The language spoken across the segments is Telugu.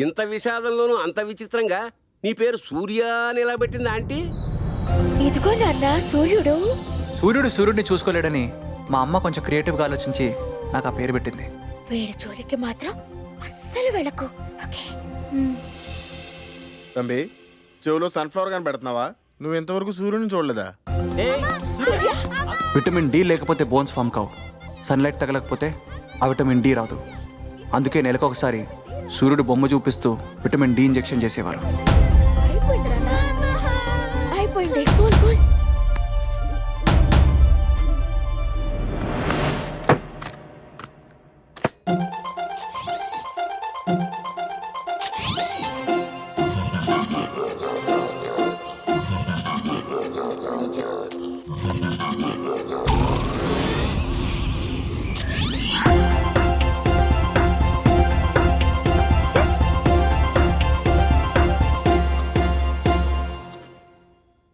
ఇంత విషాదంలోనూ అంత విచిత్రంగా నీ పేరు సూర్య అని ఎలా పెట్టింది ఆంటీ? ఇదిగో నాన్న సూర్యుడు. సూర్యుడిని చూసుకోలేడని మా అమ్మ కొంచెం క్రియేటివ్గా ఆలోచించి నాకు ఆ పేరు పెట్టింది. వీడి జోలికి మాత్రం అస్సలు వెళ్ళకు. ఓకే. తంబి, చెవులో సన్ఫ్లవర్ గాని పెడుతున్నావా? నువ్వు ఇంతవరకు సూర్యుని చూడలేదా? విటమిన్ డి లేకపోతే బోన్స్ ఫామ్ కావు. సన్లైట్ తగలకపోతే ఆ విటమిన్ డి రాదు. అందుకే నెలకు ఒకసారి సూర్యుడు బొమ్మ చూపిస్తూ విటమిన్ డి ఇంజెక్షన్ చేసేవారు. అయిపోయింది నాన్న, అయిపోయింది. Cool cool.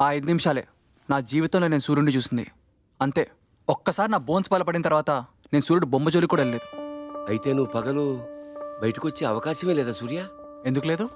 ఆ 5 నిమిషాలే నా జీవితంలో నేను సూర్యుడిని చూసింది. అంతే. ఒక్కసారి నా బోన్స్ బలపడిన తర్వాత నేను సూర్యుడు బొమ్మ జోలికి కూడా వెళ్ళలేదు. అయితే నువ్వు పగలు బయటకు వచ్చే అవకాశమే లేదా సూర్య? ఎందుకు లేదు?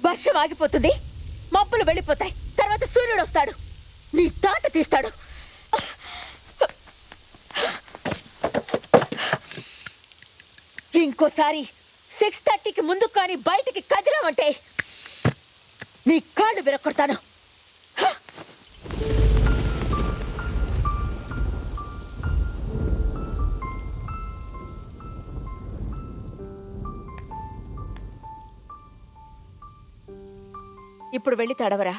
వర్షం ఆగిపోతుంది, మబ్బులు వెళ్ళిపోతాయి, తర్వాత సూర్యుడు వస్తాడు, నీ తాట తీస్తాడు. ఇంకోసారి 6:30కి ముందు కానీ బయటికి కదిలామంటే నీ కాళ్ళు విరక్కొడతాను. ఇప్పుడు వెళ్ళి తడవరా.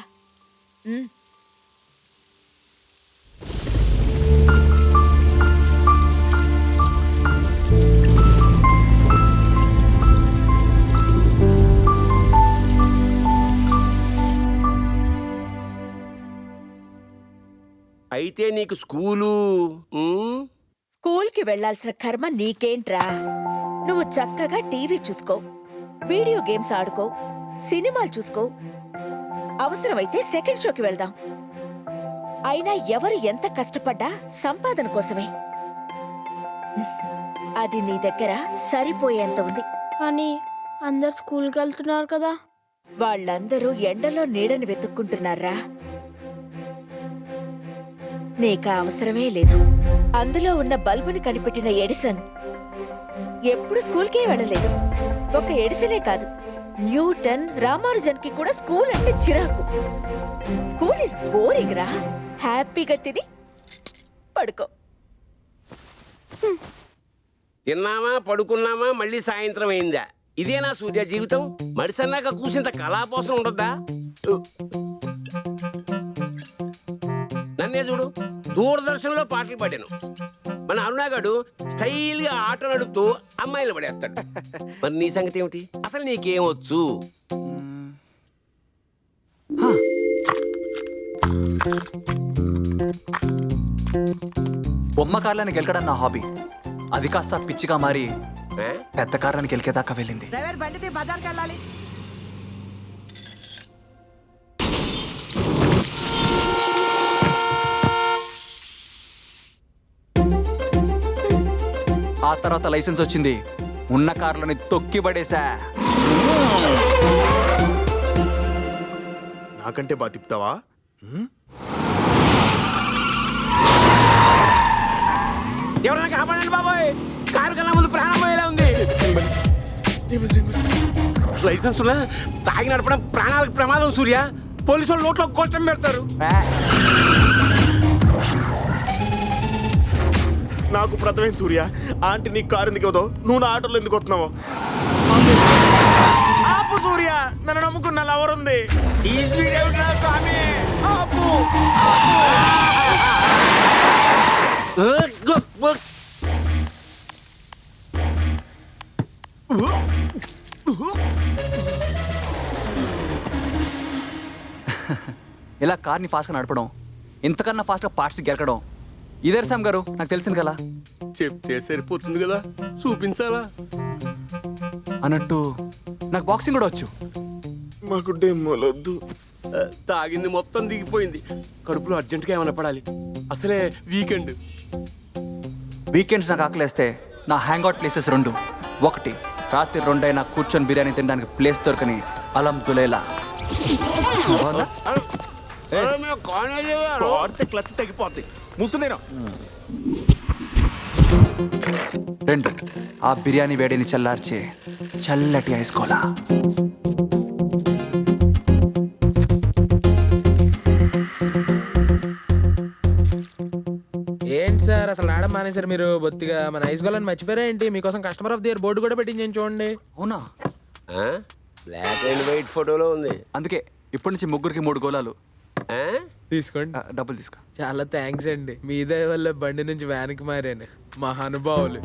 అయితే నీకు స్కూలు స్కూల్కి వెళ్లాల్సిన కర్మ నీకేంట్రా? నువ్వు చక్కగా టీవీ చూసుకో, వీడియో గేమ్స్ ఆడుకో, సినిమాలు చూసుకో, అవసరమైతే సెకండ్ షోకి వెళ్దాం. అయినా ఎవరు ఎంత కష్టపడ్డా సంపాదన కోసమే. అది నీ దగ్గర సరిపోయేంత ఉంది. కానీ అందరు స్కూల్కి వెళ్తున్నారు కదా. వాళ్ళందరూ ఎండలో నీడని వెతుక్కుంటున్నారా? నీకా అవసరమే లేదు. అందులో ఉన్న బల్బుని కనిపెట్టిన ఎడిసన్ ఎప్పుడు స్కూల్కే వెళ్ళలేదు. ఒక ఎడిసనే కాదు, న్యూటన్, రామానుజన్ కి కూడా స్కూల్ అంటే చిరాకు. స్కూల్ ఇస్ బోరింగ్ రా. హ్యాపీగా తిని పడుకో. తిన్నామా పడుకున్నామా మళ్ళీ సాయంత్రం అయిందా? ఇదేనా సూర్య జీవితం? మడిసన్నాక కూసింత కళాపోసం ఉండద్దా? నన్నే చూడు, దూరదర్శన్లో పాటలు పాడాను. మన అరుణాగాడు స్టైల్ గా ఆటో నడుపుతూ అమ్మాయిలు పడేస్తాడు. మరి నీ సంగతి ఏమిటి? అసలు నీకేమొచ్చు? బొమ్మ కార్లని గెలకడం నా హాబీ. అది కాస్త పిచ్చిగా మారి పెద్ద కార్లని గెలికేదాకా వెళ్ళింది. ఆ తర్వాత లైసెన్స్ వచ్చింది. ఉన్న కార్లని తొక్కి పడేశా. నాకంటే బాగా తిప్పుతావా? ఎవరైనా కాపాడండి బాబాయ్, కారు కన్నా ముందు ప్రాణం పోయేలా ఉంది. లైసెన్స్ తాగి నడపడం ప్రాణాలకు ప్రమాదం సూర్య. పోలీసు వాళ్ళు నోట్లో కోటం పెడతారు. నాకు ప్రథమైన సూర్య, ఆంటీ నీకు కారు ఎందుకు ఇవ్వదు? నువ్వు నా ఆటోలో ఎందుకు వస్తున్నావు? ఆపు సూర్య, నన్ను నమ్ముకున్న లవర్ ఉంది. ఈ స్పీడ్ ఏమిట్రా స్వామి? ఆపు. ఇలా కార్ని ఫాస్ట్గా నడపడం, ఇంతకన్నా ఫాస్ట్గా పార్ట్స్ గెలకడం ఇదే శ్యామ్ గారు నాకు తెలిసింది కదా. చెప్తే సరిపోతుంది కదా, చూపించాలా? అన్నట్టు నాకు బాక్సింగ్ కూడా వచ్చు. మాకు డెమ్మలొద్దు. తాగింది మొత్తం దిగిపోయింది, కడుపులో అర్జెంటుగా ఏమైనా పడాలి. అసలే వీకెండ్. వీకెండ్స్ నాకు ఆకలేస్తే నా హ్యాంగ్అవుట్ ప్లేసెస్ 2. 1 రాత్రి 2 అయినా కూర్చొని బిర్యానీ తినడానికి ప్లేస్ దొరకని అలం దులేలా. ఆడితే క్లచ్ తగ్గిపోద్ది. మూసుకుందేనా? 2 ఆ బిర్యానీ వేడిని చల్లార్చే చల్లటి ఐస్ కోలా. ఏంటి సార్ అసలు ఆడ మానేశారు మీరు? బొత్తిగా మన ఐస్ గోళాన్ని మర్చిపోయారా ఏంటి? మీకోసం customer of the year board కూడా పెట్టించాను చూడండి. అవునా? బ్లాక్ అండ్ వైట్ ఫోటోలో ఉంది. అందుకే ఇప్పటి నుంచి ముగ్గురికి 3 గోళాలు. ఆ? తీసుకోండి. డబ్బులు తీసుకో. చాలా థ్యాంక్స్ అండి, మీ దయ వల్ల బండి నుంచి వ్యాన్కి మారాను. మహానుభావులు.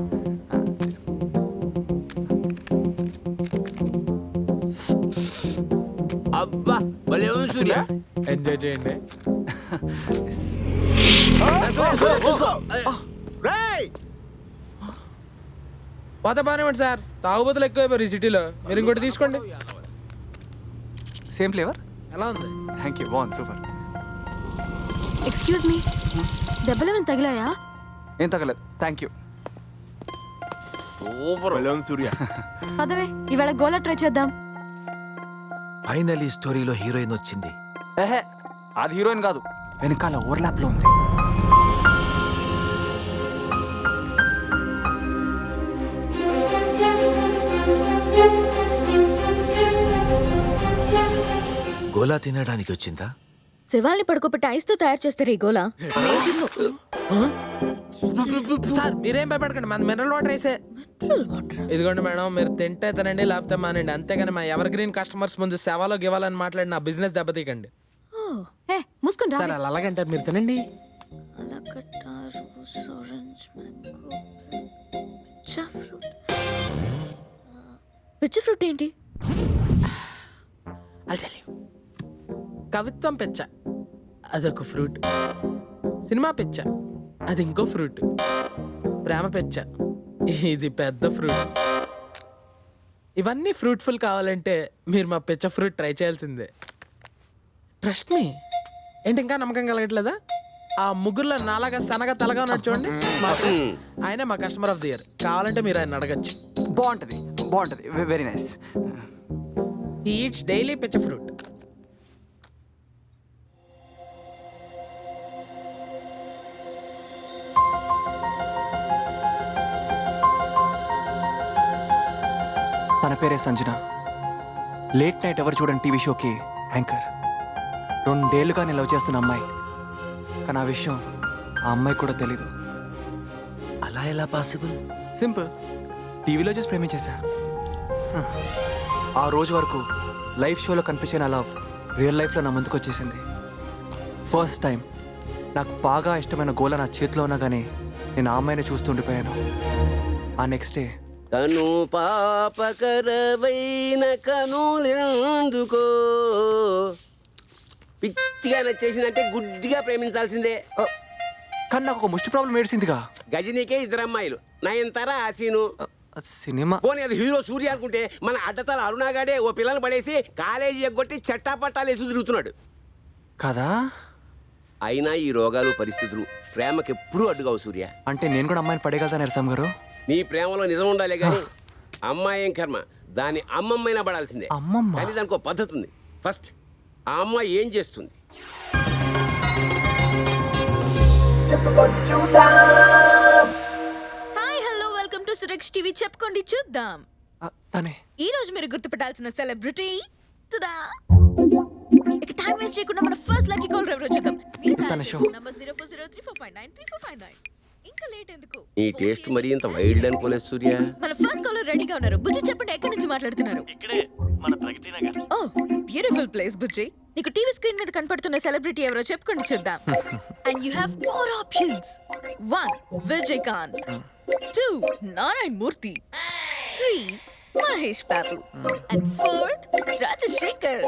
అబ్బా భలే ఉంది సూర్య. ఎంజాయ్ చేయండి. రేయ్! పోత బానేవాడు సార్, తాగుబోతులు ఎక్కువైపోయారు ఈ సిటీలో. మీరు ఇంకోటి తీసుకోండి. Same flavour. ఎలా ఉంది? థ్యాంక్ యూ, బాగుంది, సూపర్. ఎక్స్క్యూజ్ మీ, దెబ్బలేమైనా తగిలాయా? ఏం తగలేదు, థ్యాంక్ యూ. సూపర్. భలే ఉంది సూర్య. పదవే, ఇవాళ గోలా ట్రై చేద్దాం. ఫైనలీ స్టోరీలో హీరోయిన్ వచ్చింది. ఏహే, అది హీరోయిన్ కాదు, వెనకాల ఓవర్లాప్లో ఉంది. గోలా తినడానికి వచ్చిందా? శివాల్ని పడుకోబెట్టి ఐస్తో తయారు చేస్తారు ఈ గోలా. సార్ మీరేం భయపడకండి, మన మినరల్ వాటర్ వేసే. ఇదిగోండి మేడం, మీరు తింటే తినండి, లేకపోతే మానండి. అంతేగాని మా ఎవర్ గ్రీన్ కస్టమర్స్ ముందు సేవలో గివ్వాలని మాట్లాడి నా బిజినెస్ దెబ్బతీయకండి. ఏ మూసుకుని రా. సార్ అలా అలాగంటారు, మీరు తినండి. పిచ్చి ఫ్రూట్ ఏంటి? I'll tell you. కవిత్వం పెచ్చ, అదొక ఫ్రూట్. సినిమా పెచ్చ, అది ఇంకో ఫ్రూట్. ప్రేమ పెచ్చ, ఇది పెద్ద ఫ్రూట్. ఇవన్నీ ఫ్రూట్ఫుల్ కావాలంటే మీరు మా పెచ్చ ఫ్రూట్ ట్రై చేయాల్సిందే. Trust me. ఏంటి ఇంకా నమ్మకం కలగట్లేదా? ఆ ముగ్గురులో నాలాగా సనగా తలగా ఉన్నాడు చూడండి, ఆయనే మా కస్టమర్ ఆఫ్ ది ఇయర్. కావాలంటే మీరు ఆయన అడగచ్చు. బాగుంటుంది, బాగుంటుంది, very nice. He eats daily pecha fruit. తన పేరే సంజన. లేట్ నైట్ ఎవరు చూడని టీవీ షోకి యాంకర్. 2 ఏళ్ళుగా నేను లవ్ చేస్తున్న అమ్మాయి. కానీ ఆ విషయం ఆ అమ్మాయి కూడా తెలీదు. అలా ఎలా పాసిబుల్? సింపుల్, టీవీలో చూసి ప్రేమించేశా. ఆ రోజు వరకు లైవ్ షోలో కనిపించే నా లవ్ రియల్ లైఫ్లో నా ముందుకు వచ్చేసింది. ఫస్ట్ టైం నాకు బాగా ఇష్టమైన గోల నా చేతిలో ఉన్నా కానీ నేను ఆ అమ్మాయిని చూస్తూ ఉండిపోయాను. ఆ నెక్స్ట్ డే తను పాపకరవైన కనులెందుకో పిచ్చిగా నచ్చేసిందంటే గుడ్డిగా ప్రేమించాల్సిందే. కానీ నాకు ఒక ముష్టి ప్రాబ్లం ఏడిసిందిగా. గజనీకే 2 అమ్మాయిలు, నయనతార, ఆసీను. సినిమా పోనీ అది హీరో సూర్య అనుకుంటే, మన అడ్డతల అరుణాగాడే ఓ పిల్లని పడేసి కాలేజీ ఎగ్గొట్టి చట్టాపట్టాలు వేసి తిరుగుతున్నాడు కదా. అయినా ఈ రోగాలు పరిస్థితులు ప్రేమకెప్పుడూ అడ్డుగావు సూర్య. అంటే నేను కూడా అమ్మాయిని పడేయగలుగుతాను నరసం గారు. నీ ప్రేమలో నిజం ఉండాలి కానీ అమ్మాయి ఏం కర్మ, దాని అమ్మమ్మైనా పడాల్సిందే. అమ్మమ్మ? కానీ దానికి ఒక పద్ధతి ఉంది. ఫస్ట్ ఆ అమ్మాయి ఏం చేస్తుంది? Hi hello welcome to Suresh TV. చెప్పుకోండి చూద్దాం. తనే ఈ రోజు మీరు గుర్తుపట్టాల్సిన సెలబ్రిటీ తుదా. ఇక టైం వేస్ట్ చేయకుండా మన ఫస్ట్ లక్కీ కాల్ ఎవరో చూద్దాం. తన షో నంబర్ 0403459345 ఇంకా లేట్ ఎందుకు? ఈ టేస్ట్ మరి ఇంత వైల్డ్ అనుకోలేదు సూర్య. మన ఫస్ట్ కాలర్ రెడీగా ఉన్నారు. బుజ్జి చెప్పండి, ఎక్కడి నుంచి మాట్లాడుతున్నారు? ఇక్కడే మన Pragati Nagar. Oh beautiful place బుజ్జి. నీకు టీవీ స్క్రీన్ మీద కనపడుతున్న సెలబ్రిటీ ఎవరో చెప్పుకోండి చూద్దాం. And you have 4 options. 1 Vijayakanth, 2 Narayana Murthy, 3 Mahesh Babu, and 4th Rajasekhar.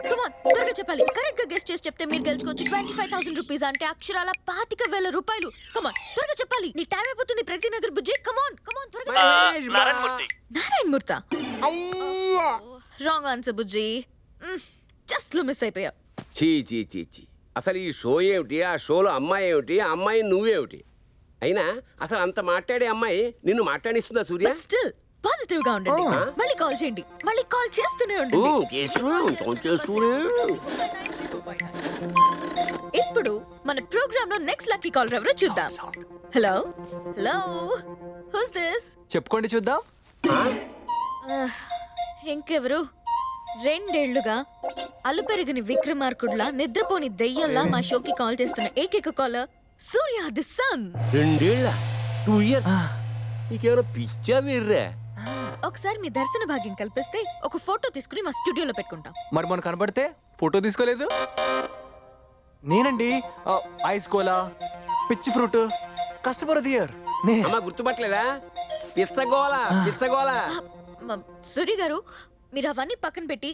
Come on త్వరగా చెప్పాలి. కరెక్ట్ గా గెస్ట్ చేసి చెప్తే మీరు గెలుచుకోవచ్చు 25,000 రూపీస్, అంటే అక్షరాల 25,000 రూపాయలు. కమాన్ త్వరగా చెప్పాలి, నీ టైం అయిపోతుంది. ప్రగతి నగర్ బుజ్జి, కమాన్ కమాన్ త్వరగా. మహేష్ బా. నారాయణమూర్తి. నారాయణ మూర్త. అయ్యా. రాంగ్ ఆన్సర్ బుజ్జి. జస్ట్ లో మిస్ అయిపోయా. చీ చీ చీ చీ, అసలు ఈ షో ఏమిటి, ఆ షోలో అమ్మాయి ఏమిటి, ఆ అమ్మాయి నువ్వేమిటి? అయినా అసలు అంత మాట్లాడే అమ్మాయి నిన్ను మాట్లాడిస్తుందా సూర్య? బట్ స్టిల్ పాజిటివ్ గా ఉండండి. మళ్ళీ కాల్ చేయండి, మళ్ళీ కాల్ చేస్తూనే ఉండండి. ఇప్పుడు మన ప్రోగ్రామ్ లో నెక్స్ట్ లక్కీ కాలర్ ఎవరో చూద్దాం. Hello hello, who's this? చెప్పుకోండి చూద్దాం. ఇంకెవరు? 2 ఏళ్లుగా అలుపెరగని విక్రమార్కుడ్లా నిద్రపోని దెయ్యంలా మా షోకి కాల్ చేస్తున్న ఏకైక కాలర్ సూర్య ది సన్. 2 ఏళ్ళ 2 ఇయర్స్ నీకేమైనా పిచ్చా వీర్రా? ఒకసారి మీ దర్శన భాగ్యం కల్పిస్తే ఒక ఫోటో తీసుకుని మా స్టూడియోలో పెట్టుకుంటాం. మరి మొన్న కనబడితే ఫోటో తీసుకోలేదు. నేనండి ఐస్ గోలా, పిచ్చి fruit, customer of the year. అమ్మ గుర్తుపట్టలేదా? పిచ్చగోల పిచ్చగోల. సూర్య గారు, మీరు అవన్నీ పక్కన పెట్టి